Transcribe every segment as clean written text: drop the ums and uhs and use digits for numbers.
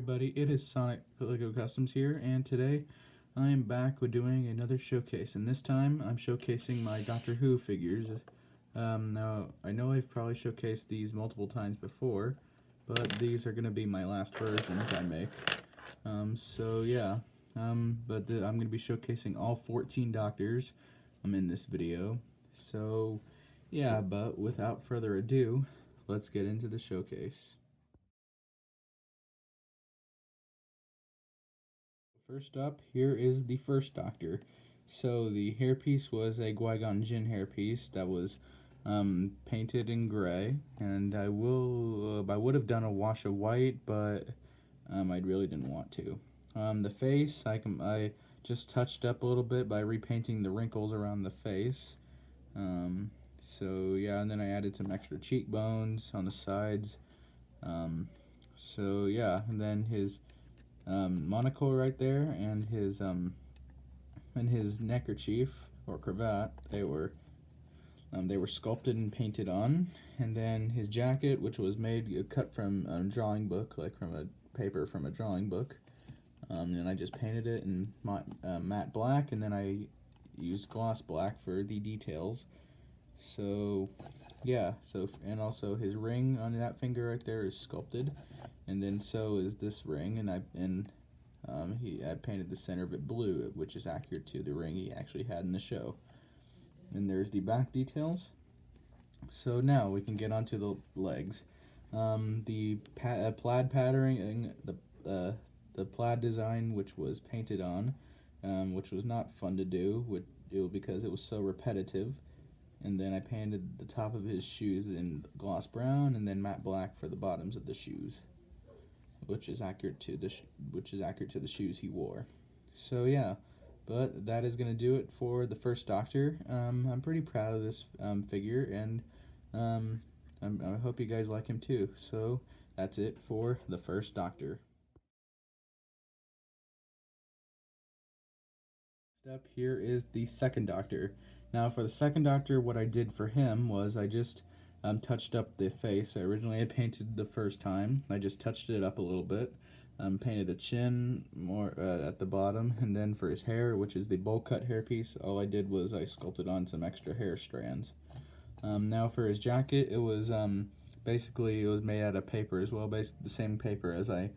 everybody, it is Sonic Lego Customs here, and today I am back with doing another showcase, and this time I'm showcasing my Doctor Who figures. Now, I know I've probably showcased these multiple times before, but these are going to be my last versions I make. I'm going to be showcasing all 14 Doctors in this video. So, yeah, but without further ado, let's get into the showcase. First up, here is the first Doctor. So the hairpiece was a Qui-Gon Jinn hairpiece that was painted in gray, and I would have done a wash of white, but I really didn't want to. The face, I just touched up a little bit by repainting the wrinkles around the face. So yeah, and then I added some extra cheekbones on the sides. So yeah, and then his monocle right there, and his neckerchief or cravat, they were sculpted and painted on. And then his jacket, which was cut from a drawing book, like from a paper from a drawing book, and I just painted it in matte black, and then I used gloss black for the details. So yeah, and also his ring on that finger right there is sculpted, and then so is this ring, and I painted the center of it blue, which is accurate to the ring he actually had in the show. And there's the back details. So now we can get onto the legs. The plaid patterning, the plaid design, which was painted on, which was not fun to do, because it was so repetitive. And then I painted the top of his shoes in gloss brown, and then matte black for the bottoms of the shoes, which is accurate to the shoes he wore. So yeah, but that is gonna do it for the first Doctor. I'm pretty proud of this figure, and I hope you guys like him too. So that's it for the first Doctor. Next up here is the second Doctor. Now for the second Doctor, what I did for him was I just touched up the face. Originally I painted the first time. I just touched it up a little bit. Painted a chin more at the bottom, and then for his hair, which is the bowl cut hairpiece, all I did was I sculpted on some extra hair strands. Now for his jacket, it was basically it was made out of paper as well, basically the same paper as I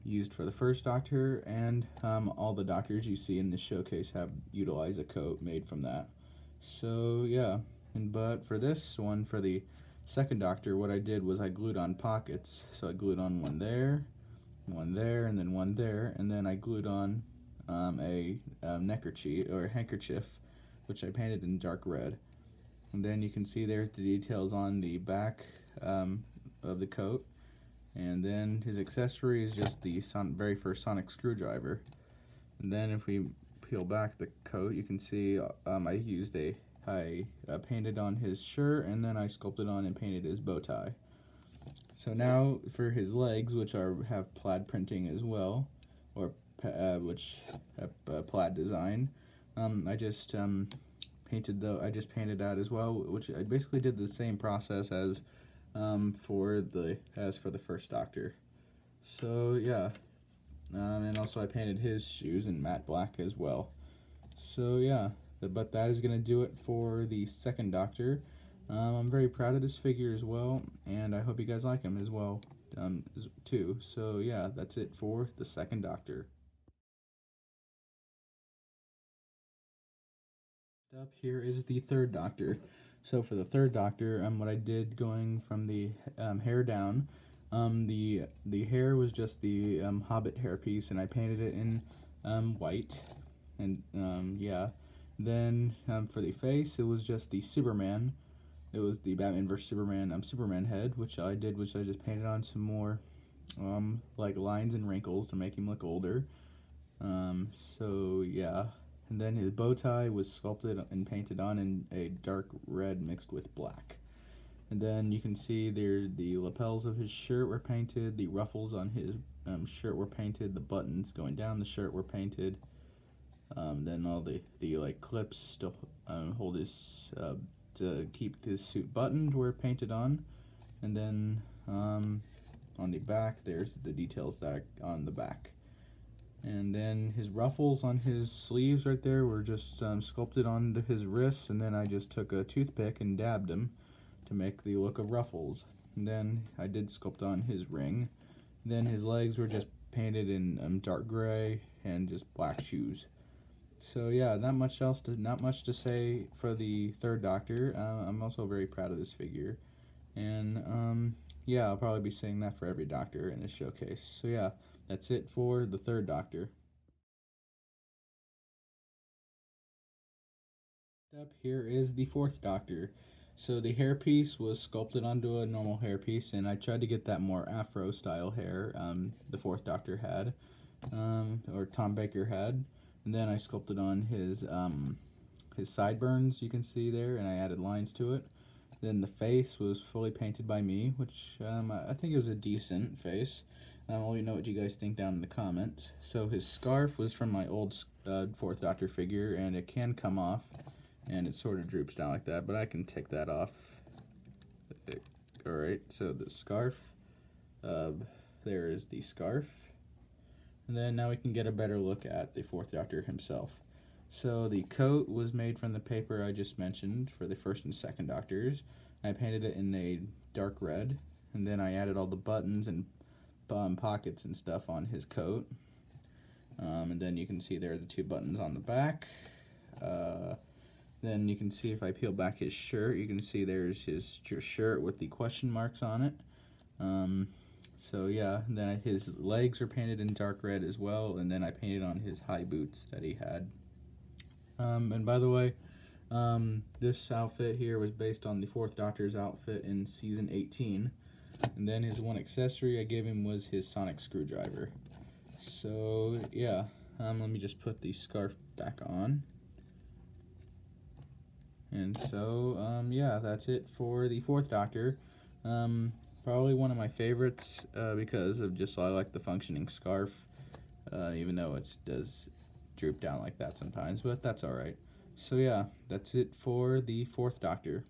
used for the first Doctor, and all the Doctors you see in this showcase have utilized a coat made from that. So yeah, but for this one, for the second Doctor, what I did was I glued on pockets. So I glued on one there, and then one there, and then I glued on a neckerchief or handkerchief, which I painted in dark red. And then you can see there's the details on the back of the coat. And then his accessory is just the very first sonic screwdriver. And then if we peel back the coat, you can see I painted on his shirt, and then I sculpted on and painted his bow tie. So now for his legs, which have plaid printing as well, or which have plaid design, I just painted that as well, which I basically did the same process as for the first Doctor. So yeah, and also I painted his shoes in matte black as well. So yeah, but that is gonna do it for the second Doctor. I'm very proud of this figure as well, and I hope you guys like him as well too. So yeah, that's it for the second Doctor. Up here is the third Doctor. So for the third Doctor, what I did going from the hair down, the hair was just the Hobbit hairpiece, and I painted it in white, and yeah. Then for the face, it was just the Superman. It was the Batman vs Superman Superman head, which I just painted on some more like lines and wrinkles to make him look older. So yeah. And then his bow tie was sculpted and painted on in a dark red mixed with black. And then you can see there the lapels of his shirt were painted, the ruffles on his shirt were painted, the buttons going down the shirt were painted. Then all the like clips to hold his to keep his suit buttoned were painted on. And then on the back, there's the details that on the back. And then his ruffles on his sleeves right there were just sculpted onto his wrists, and then I just took a toothpick and dabbed him to make the look of ruffles. And then I did sculpt on his ring. Then his legs were just painted in dark gray and just black shoes. So yeah, not much to say for the third Doctor. I'm also very proud of this figure, and yeah, I'll probably be saying that for every Doctor in this showcase. So yeah, that's it for the third Doctor. Up here is the fourth Doctor. So the hairpiece was sculpted onto a normal hairpiece, and I tried to get that more Afro style hair the fourth Doctor had, or Tom Baker had. And then I sculpted on his sideburns, you can see there, and I added lines to it. Then the face was fully painted by me, which I think it was a decent face. I'll let you know what you guys think down in the comments. So his scarf was from my old fourth Doctor figure, and it can come off, and it sort of droops down like that, but I can take that off. Alright, so the scarf, there is the scarf. And then now we can get a better look at the fourth Doctor himself. So the coat was made from the paper I just mentioned for the first and second Doctors. I painted it in a dark red, and then I added all the buttons and pockets and stuff on his coat. And then you can see there are the two buttons on the back. Then you can see if I peel back his shirt, you can see there's his shirt with the question marks on it. So yeah, then his legs are painted in dark red as well, and then I painted on his high boots that he had. And by the way, this outfit here was based on the fourth Doctor's outfit in season 18. And then his one accessory I gave him was his sonic screwdriver. So yeah, let me just put the scarf back on. And so, yeah, that's it for the fourth Doctor. Probably one of my favorites because of just I like the functioning scarf, even though it does droop down like that sometimes, but that's alright. So yeah, that's it for the fourth Doctor.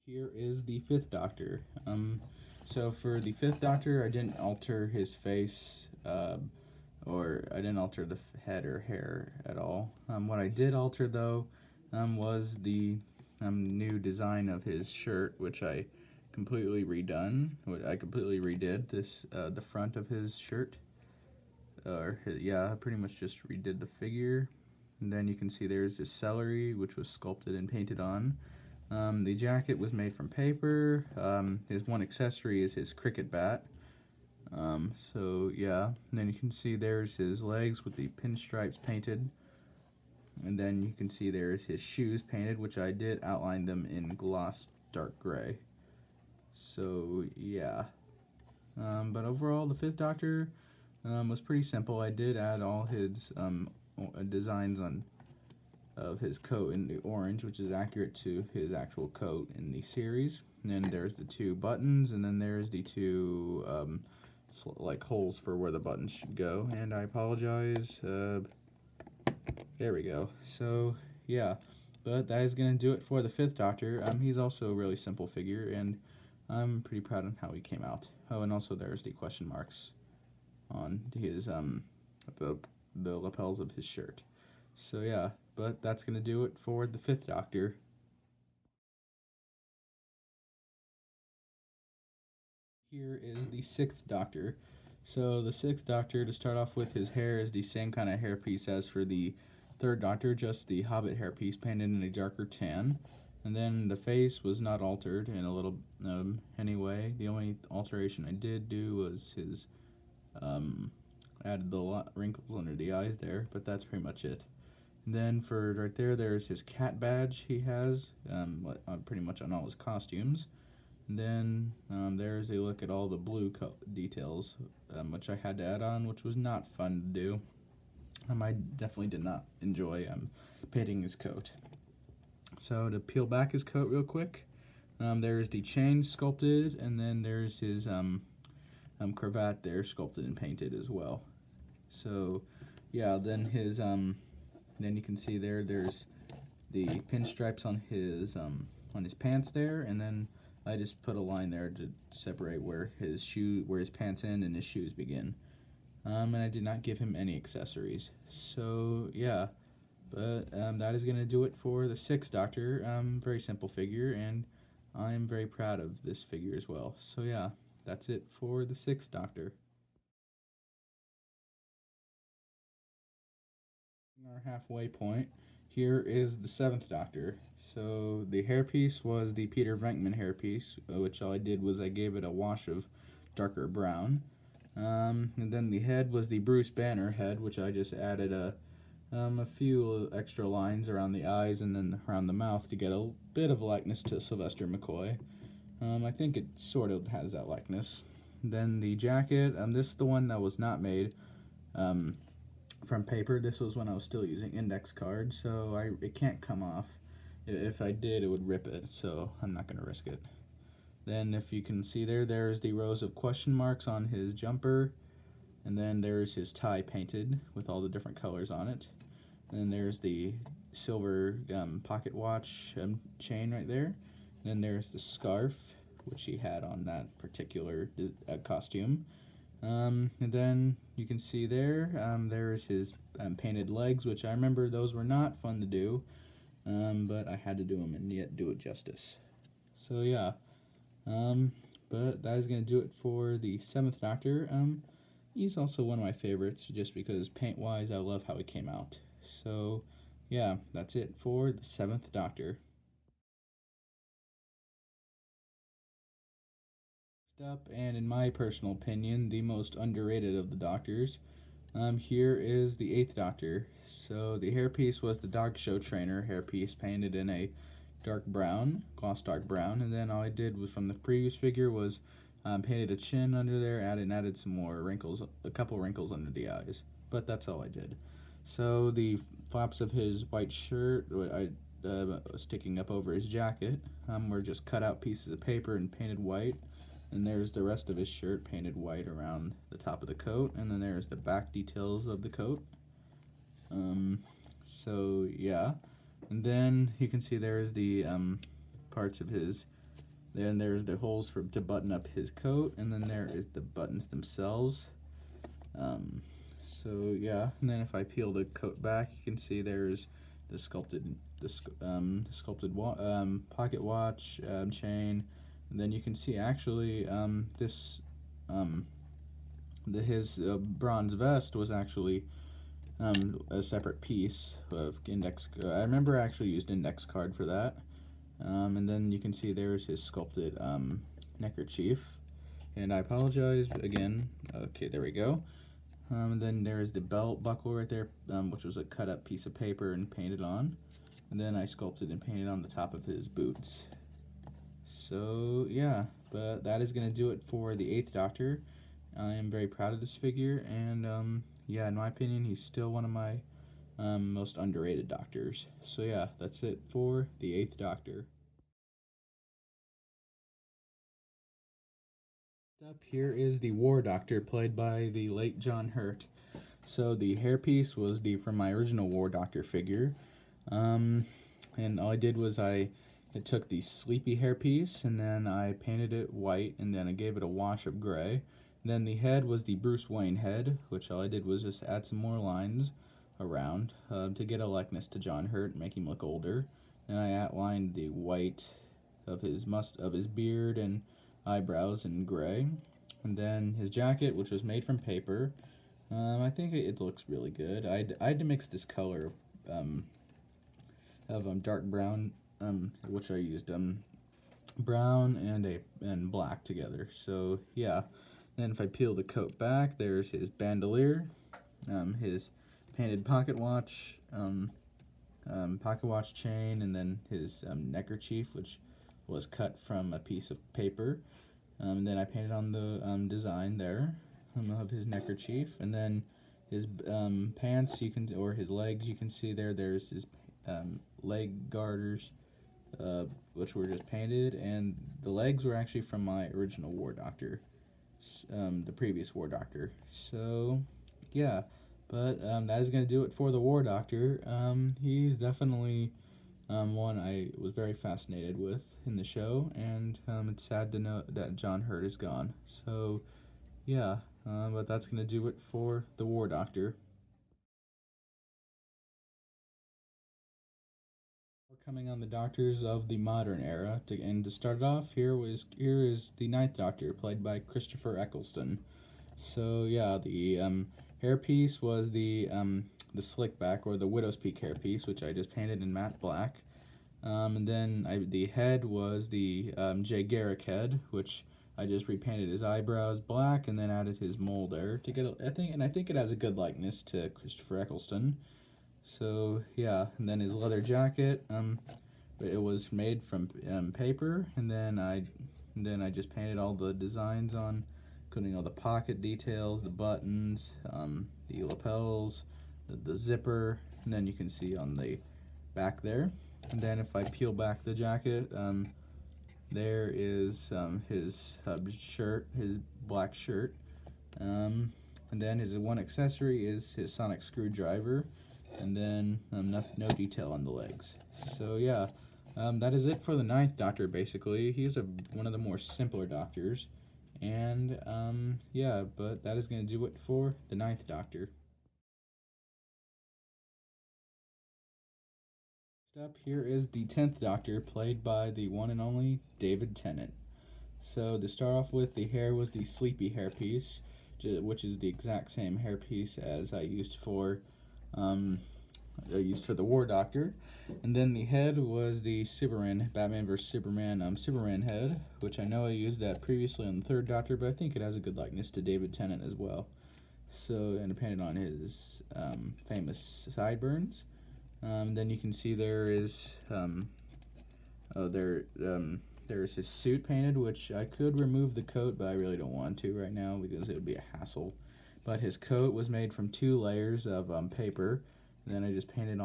Here is the fifth Doctor. So for the fifth Doctor, I didn't alter his face, or I didn't alter the head or hair at all. What I did alter though was the new design of his shirt, which I completely redone. I completely redid this the front of his shirt. Yeah, I pretty much just redid the figure. And then you can see there's his celery, which was sculpted and painted on. The jacket was made from paper. His one accessory is his cricket bat. So yeah, and then you can see there's his legs with the pinstripes painted. And then you can see there's his shoes painted, which I did outline them in gloss dark gray. So yeah. But overall, the fifth Doctor was pretty simple. I did add all his designs of his coat in the orange, which is accurate to his actual coat in the series. And then there's the two buttons, and then there's the two like holes for where the buttons should go. And I apologize. There we go. So yeah, but that is gonna do it for the fifth Doctor. He's also a really simple figure, and I'm pretty proud of how he came out. Oh, and also there's the question marks on his the lapels of his shirt. So yeah, but that's gonna do it for the fifth Doctor. Here is the sixth Doctor. So the sixth Doctor, to start off with, his hair is the same kind of hairpiece as for the third Doctor, just the Hobbit hairpiece painted in a darker tan. And then the face was not altered in a little anyway. The only alteration I did do was his added the wrinkles under the eyes there, but that's pretty much it. And then for right there, there's his cat badge he has, pretty much on all his costumes. And then there's a look at all the blue details, which I had to add on, which was not fun to do. I definitely did not enjoy painting his coat. So to peel back his coat real quick, there's the chain sculpted, and then there's his cravat there sculpted and painted as well. So yeah, then his then you can see there's the pinstripes on his his pants there, and then I just put a line there to separate where his pants end and his shoes begin. And I did not give him any accessories. So yeah, but that is gonna do it for the Sixth Doctor. Very simple figure, and I'm very proud of this figure as well. So yeah, that's it for the Sixth Doctor. Our halfway point, here is the Seventh Doctor. So the hairpiece was the Peter Venkman hairpiece, which all I did was I gave it a wash of darker brown. And then the head was the Bruce Banner head, which I just added a few extra lines around the eyes and then around the mouth to get a bit of likeness to Sylvester McCoy. I think it sort of has that likeness. Then the jacket, this is the one that was not made from paper. This was when I was still using index cards, so it can't come off. If I did, it would rip it, so I'm not going to risk it. Then if you can see there's the rows of question marks on his jumper, and then there's his tie painted with all the different colors on it. And then there's the silver pocket watch chain right there. And then there's the scarf, which he had on that particular costume. And then you can see there's his painted legs, which I remember those were not fun to do, but I had to do them and yet do it justice. So yeah, but that is going to do it for the Seventh Doctor. He's also one of my favorites just because paint-wise I love how he came out. So yeah, that's it for the Seventh Doctor. Up, and in my personal opinion, the most underrated of the Doctors. Here is the Eighth Doctor. So the hairpiece was the Dog Show Trainer hairpiece painted in a dark brown, gloss dark brown, and then all I did was from the previous figure was painted a chin under there, added some more wrinkles, a couple wrinkles under the eyes, but that's all I did. So the flaps of his white shirt, sticking up over his jacket, were just cut out pieces of paper and painted white. And there's the rest of his shirt painted white around the top of the coat, and then there's the back details of the coat. So yeah, and then you can see there's the parts of his. Then there's the holes to button up his coat, and then there is the buttons themselves. So yeah, and then if I peel the coat back, you can see there's the sculpted pocket watch chain. And then you can see actually his bronze vest was actually a separate piece of index. I remember I actually used index card for that. And then you can see there's his sculpted neckerchief. And I apologize again. Okay, there we go. And then there's the belt buckle right there, which was a cut up piece of paper and painted on. And then I sculpted and painted on the top of his boots. So yeah, but that is going to do it for the Eighth Doctor. I am very proud of this figure, and yeah, in my opinion, he's still one of my most underrated Doctors. So yeah, that's it for the Eighth Doctor. Up here is the War Doctor, played by the late John Hurt. So the hairpiece was from my original War Doctor figure, and all I did was I took the sleepy hairpiece and then I painted it white and then I gave it a wash of gray. Then the head was the Bruce Wayne head, which all I did was just add some more lines around to get a likeness to John Hurt, make him look older. And I outlined the white of his beard and eyebrows in gray. And then his jacket, which was made from paper. I think it looks really good. I had to mix this color of dark brown, which I used brown and black together. So yeah. Then if I peel the coat back, there's his bandolier, his painted pocket watch chain, and then his neckerchief, which was cut from a piece of paper. And then I painted on the design there of his neckerchief, and then his pants or his legs. You can see there's his leg garters, which were just painted, and the legs were actually from my original War Doctor, the previous War Doctor. So yeah, but that is going to do it for the War Doctor. He's definitely one I was very fascinated with in the show, and it's sad to know that John Hurt is gone. So, yeah, but that's going to do it for the War Doctor. We're coming on the Doctors of the modern era, and to start it off, here is the Ninth Doctor, played by Christopher Eccleston. So yeah, the hairpiece was the slick back, or the widow's peak hairpiece, which I just painted in matte black. And then the head was the Jay Garrick head, which I just repainted his eyebrows black and then added his mold there to get. I think it has a good likeness to Christopher Eccleston. So yeah, and then his leather jacket. It was made from paper, and then I just painted all the designs on, including all the pocket details, the buttons, the lapels, the zipper, and then you can see on the back there. And then if I peel back the jacket, there is his shirt, his black shirt. And then his one accessory is his sonic screwdriver, and then no detail on the legs. So yeah, that is it for the Ninth Doctor. Basically, he's one of the more simpler Doctors, and yeah, but that is going to do it for the Ninth Doctor. Next up, here is the 10th Doctor, played by the one and only David Tennant. So to start off with, the hair was the sleepy hairpiece, which is the exact same hairpiece as I used for the War Doctor. And then the head was the Batman vs Superman Superman head, which I know I used that previously on the Third Doctor, but I think it has a good likeness to David Tennant as well. So, and depending on his famous sideburns. Then you can see there is there's his suit painted, which I could remove the coat, but I really don't want to right now because it would be a hassle. But his coat was made from 2 layers of paper. And then I just painted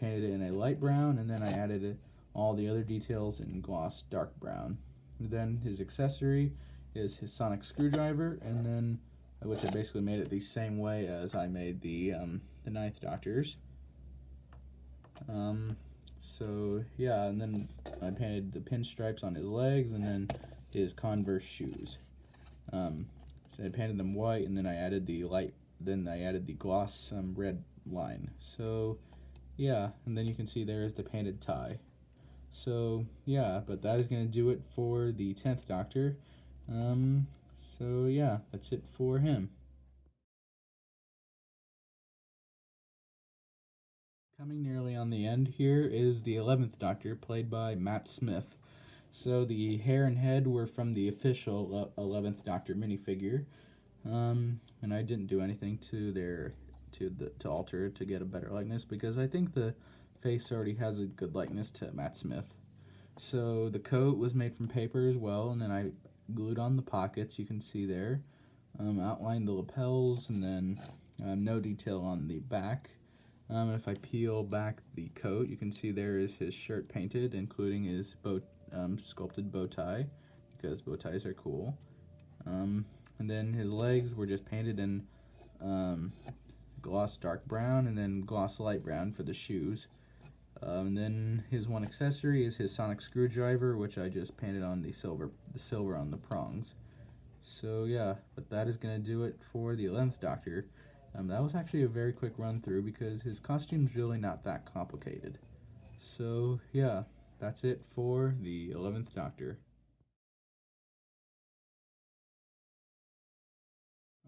it in a light brown, and then I added all the other details in gloss dark brown. And then his accessory is his sonic screwdriver, and then which I basically made it the same way as I made the Ninth Doctor's. So yeah, and then I painted the pinstripes on his legs, and then his Converse shoes. So I painted them white, and then I added the gloss red line. So yeah, and then you can see there is the painted tie. So yeah, but that is going to do it for the 10th Doctor. So yeah, that's it for him. Coming nearly on the end here is the 11th Doctor, played by Matt Smith. So the hair and head were from the official 11th Doctor minifigure, and I didn't do anything to alter it to get a better likeness, because I think the face already has a good likeness to Matt Smith. So the coat was made from paper as well, and then I glued on the pockets, you can see there, outlined the lapels, and then no detail on the back. If I peel back the coat, you can see there is his shirt painted, including his sculpted bow tie, because bow ties are cool. And then his legs were just painted in gloss dark brown, and then gloss light brown for the shoes. And then his one accessory is his sonic screwdriver, which I just painted on the silver on the prongs. So yeah, but that is going to do it for the 11th Doctor. That was actually a very quick run through because his costume's really not that complicated. So yeah, that's it for the 11th Doctor.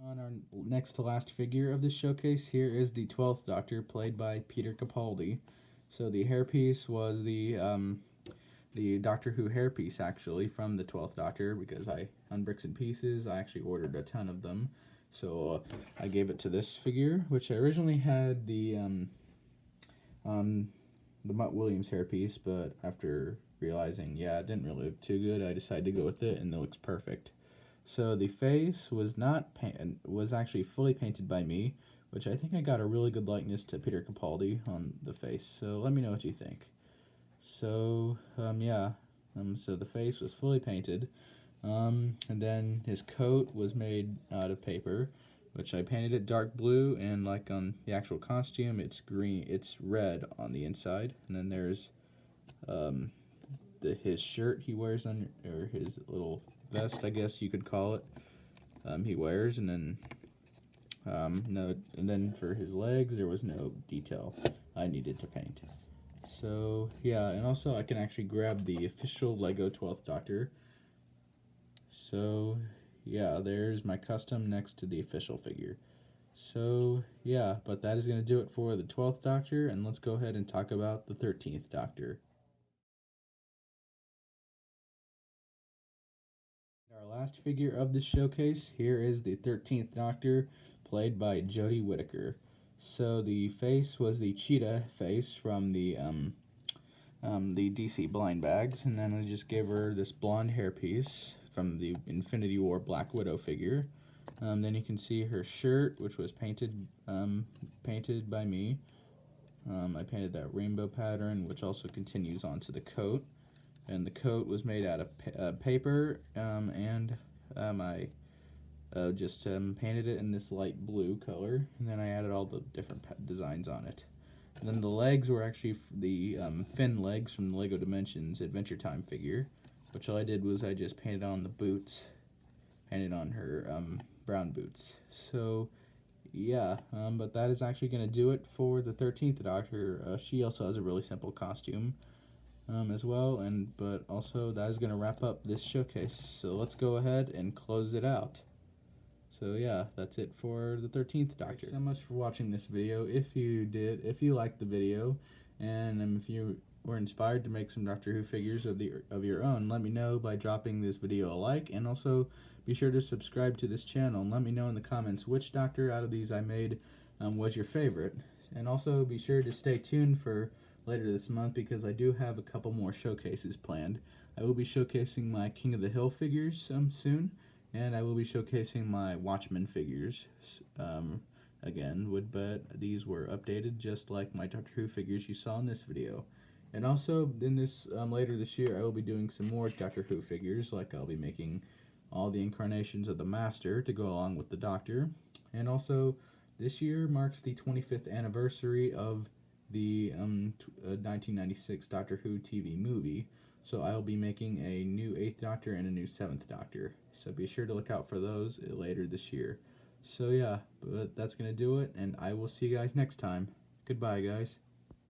On our next to last figure of this showcase, here is the 12th Doctor, played by Peter Capaldi. So the hairpiece was the Doctor Who hairpiece, actually, from the 12th Doctor, because on Bricks and Pieces, I actually ordered a ton of them. So I gave it to this figure, which I originally had the Mutt Williams hairpiece, but after realizing, yeah, it didn't really look too good, I decided to go with it, and it looks perfect. So the face was actually fully painted by me, which I think I got a really good likeness to Peter Capaldi on the face. So let me know what you think. So yeah, so the face was fully painted. And then his coat was made out of paper, which I painted it dark blue, and like on the actual costume, it's green, it's red on the inside, and then there's um, his shirt he wears under, or his little vest, I guess you could call it. He wears, and then no, and then for his legs there was no detail I needed to paint. So yeah, and also I can actually grab the official Lego 12th Doctor. So yeah, there's my custom next to the official figure. So yeah, but that is going to do it for the 12th Doctor, and let's go ahead and talk about the 13th Doctor. Our last figure of the showcase here is the 13th Doctor, played by Jodie Whittaker. So the face was the cheetah face from the DC blind bags, and then I just gave her this blonde hairpiece from the Infinity War Black Widow figure. Then you can see her shirt, which was painted by me. I painted that rainbow pattern, which also continues onto the coat. And the coat was made out of paper, and I just painted it in this light blue color, and then I added all the different designs on it. And then the legs were actually the fin legs from the Lego Dimensions Adventure Time figure, which all I did was I just painted on the boots, painted on her brown boots. So yeah, but that is actually going to do it for the 13th Doctor. She also has a really simple costume as well, but also that is going to wrap up this showcase. So let's go ahead and close it out. So yeah, that's it for the 13th Doctor. Thanks so much for watching this video. If you liked the video, and if you were inspired to make some Doctor Who figures of your own, let me know by dropping this video a like, and also be sure to subscribe to this channel, and let me know in the comments which Doctor out of these I made was your favorite. And also be sure to stay tuned for later this month, because I do have a couple more showcases planned. I will be showcasing my King of the Hill figures soon, and I will be showcasing my Watchmen figures again, but these were updated just like my Doctor Who figures you saw in this video. And also in this later this year I will be doing some more Doctor Who figures, like I'll be making all the incarnations of the Master to go along with the Doctor. And also this year marks the 25th anniversary of the 1996 Doctor Who TV movie, so I'll be making a new 8th Doctor and a new 7th Doctor. So be sure to look out for those later this year. So yeah, but that's going to do it, and I will see you guys next time. Goodbye, guys.